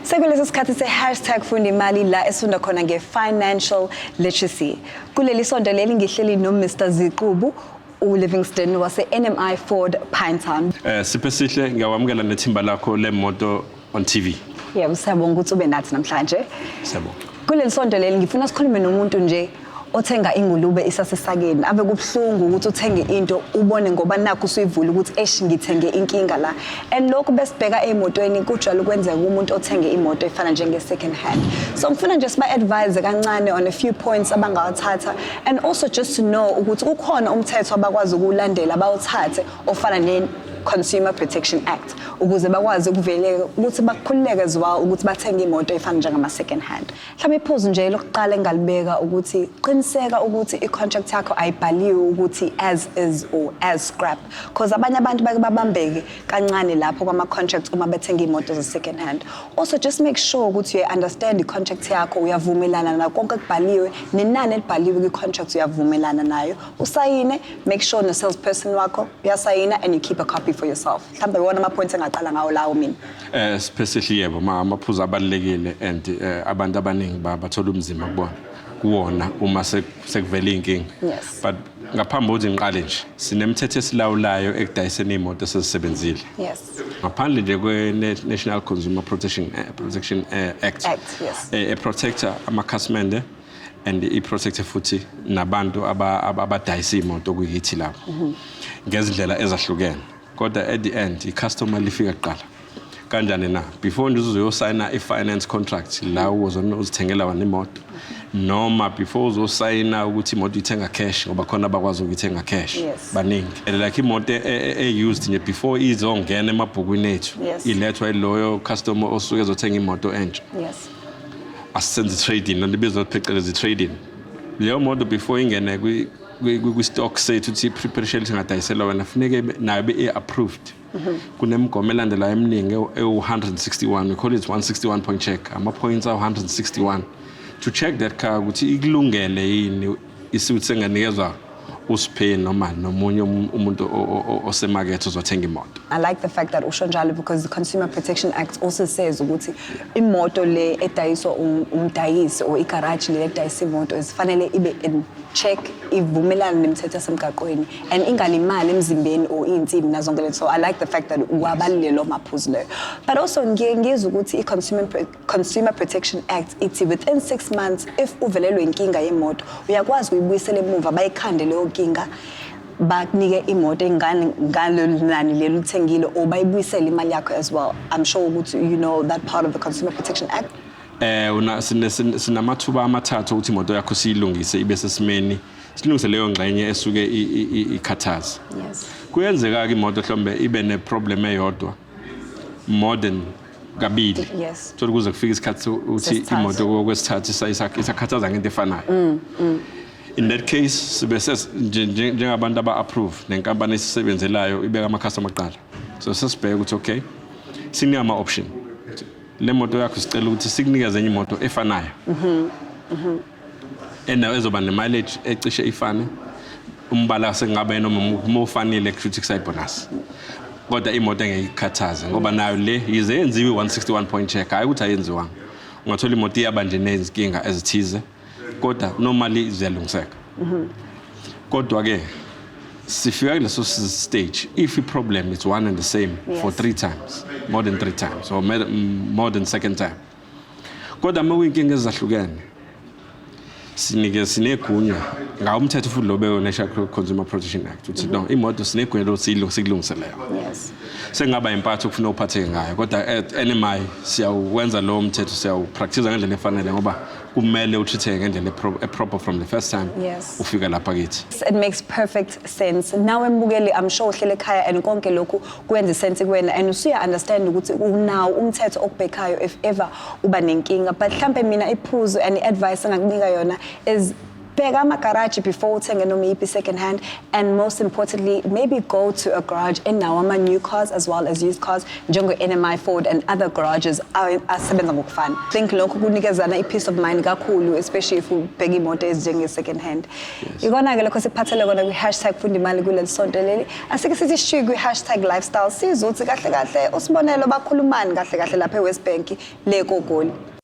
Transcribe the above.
Sekulesi sikhathi se #funda imali la esifunda khona nge-financial literacy. Kuleli sonto leli ngihleli no Mr. Ziqubu uLivingston wase-NMI Ford Pinetown. Siphesihle ngiyawamukela nethimba lakho lemoto on TV. Yebo, siyabonga ukuthi ube nathi namhlanje. Siyabonga. Kuleli sonto leli ngifuna sikhulume nomuntu nje othenga ingulube isasesakeni. Ave kubhlungu ukuthi uthenge into ubone ngoba nakho usuyivula ukuthi ngithenge inkinga la. And lokho besibheka emotweni kujwayele ukwenzeka umuntu othenge imoto efana njenge second hand. So ngifuna nje siba advise kancane on a few points abangawathatha and also just to know ukuthi kukhona umthetho abakwazi ukulandela abawuthathe ofana ne Consumer Protection Act ukuze bakwazi ukuveleka ukuthi bakhululeke as well ukuthi bathenge imoto efana njengama second hand. Mhlawumbe iphuzu nje lokuqala engalibeka ukuthi qiniseka ukuthi i-contract yakho ayibhaliwe ukuthi as is or as scrap because abanye abantu bake babambeke kancane lapho kwama contracts uma bethenga imoto ze second hand. Also just make sure ukuthi you understand i-contract yakho uyavumelana na konke kubhaliwe nenani elibhaliwe kwi-contract uyavumelana nayo usayine make sure no salesperson wakho uyasayina and you keep a copy for yourself. Mhlawumbe wona ama points engaqala ngawo lawo mina. Especially yebo amaphuzu abalekile and abantu abaningi bathola umzimba kubona kuwona uma sekuvela inkingi. Yes. But ngaphambi kokuthi ngiqale nje sinemithetho esilawulayo ekudayiseni imoto esezisebenzile. Yes. Ngaphandle nje kwe-National Consumer Protection Act. Yes. Protector amakhasimende and i-protector futhi nabantu abadayisa imoto kuyithi lapho. Ngezindlela ezahlukene. Kodwa at the end i-customer lifika kuqala. Kanjani na before nje uzoyosayina i-finance contract la uzithengela wena imoto noma before uzosayina ukuthi imoto ithenga cash ngoba khona bakwazi ukuthenga cash baningi like imoto used nje before izongena emabhukwini ethu ilethwa iloyo customer osuke ezothenga imoto entsha. Yes. Asenze trading nolibizwa phecelezi trading leyo moto before ingene kwi-stock sethu uthi preparation ngadayisela wena funeke nayo be-approved. Kunemgomo elandelayo eminingi e-161 we call it 161 point check ama-points awu-161 to check that car ukuthi ikulungele yini isuthi senganikezwa usiphe noma nomunye umuntu osemarket uzothenga imoto. I like the fact that usho njalo because the Consumer Protection Act also says ukuthi imoto le edayiswa umdayisi or igarage le edayisa imoto isifanele ibe in check ivumelana nemithetho yasemgaqweni and ingalimali emzimbeni or insimbi nazonke letho. So I like the fact that wabalile lo maphuzu leyo. But also ngiyengizwe ukuthi i-Consumer Protection Act ithi within 6 months if uvelelwe inkinga yemoto uyakwazi ukuyibuyisela emuva bayikhande leyo nkinga bakunike imoto engalolu nani leli uthengile or bayibuyisela imali yakho as well. I'm sure ukuthi you know that part of the Consumer Protection Act. Sinamathuba amathathu ukuthi imoto yakho siyilungise ibe sesimeni silungise leyo ngxenye esuke ikhathaza. Yes. Kuyenzeka ke imoto mhlawumbe ibe ne problem eyodwa more than kabili. Yes. So kuze kufika isikhathi uthi imoto kwesithathu isakhathaza ngento efanayo. In that case sibe njengabantu aba-approve nenkampani esisebenzelayo ibeka ama-customer kuqala. So sesibheke ukuthi okay sinika ama-option le moto yakho sicela ukuthi sikunikeze enye imoto efanayo nayo ezoba ne-mileage ecishe ifane umbala sengabe noma ufanele kushuthi kusay bonus kodwa imoto engekhathaze ngoba nayo le yize yenziwe 161 point check hayi ukuthi ayenziwanga ungathola imoto iyaba nje nezinkinga ezithize kodwa normally ziyalungiseka. Kodwa ke sifika kuleso stage if a problem is one and the same for 3 times more than 3 times or more than second time kodwa mawinkinga ezahlukene sinegunya ngawo umthetho futhi lobe National Consumer Protection Act uthi no imoto sinegunya losilungiseleyo. Yes. Sengaba impatho kufuna uphatheke ngayo kodwa at NMI siyawenza lo mthetho siyawupractice ngendlela efanele ngoba kumele uthithe ngendlela proper from the first time ufika lapha kithi. It makes perfect sense. Nawe mbukeli I'm sure uhlele ekhaya and konke lokhu kwenza sense kuwena and usuya understand ukuthi unawo umthetho okubhekayo if ever uba nenkinga but mhlambe mina iphuzu and advice engakunika yona is bheka ama-garage before uthenge noma iyiphi second hand, and most importantly maybe go to a garage enawo ama-new cars as well as used cars njengo-NMI Ford and other garages asebenza ngokufana. I think lokho kunikezana i-peace of mind kakhulu, especially if ubheka imoto ezinjenge-second hand. Ikona-ke lokho sikuphathele kona kwi-hashtag funda imali kuleli sonto leli. Asike sithi shuyi kwi-hashtag lifestyle sizwe ukuthi kahle kahle usibonelo bakhulumani kahle kahle lapha e-West Bank le eGoli.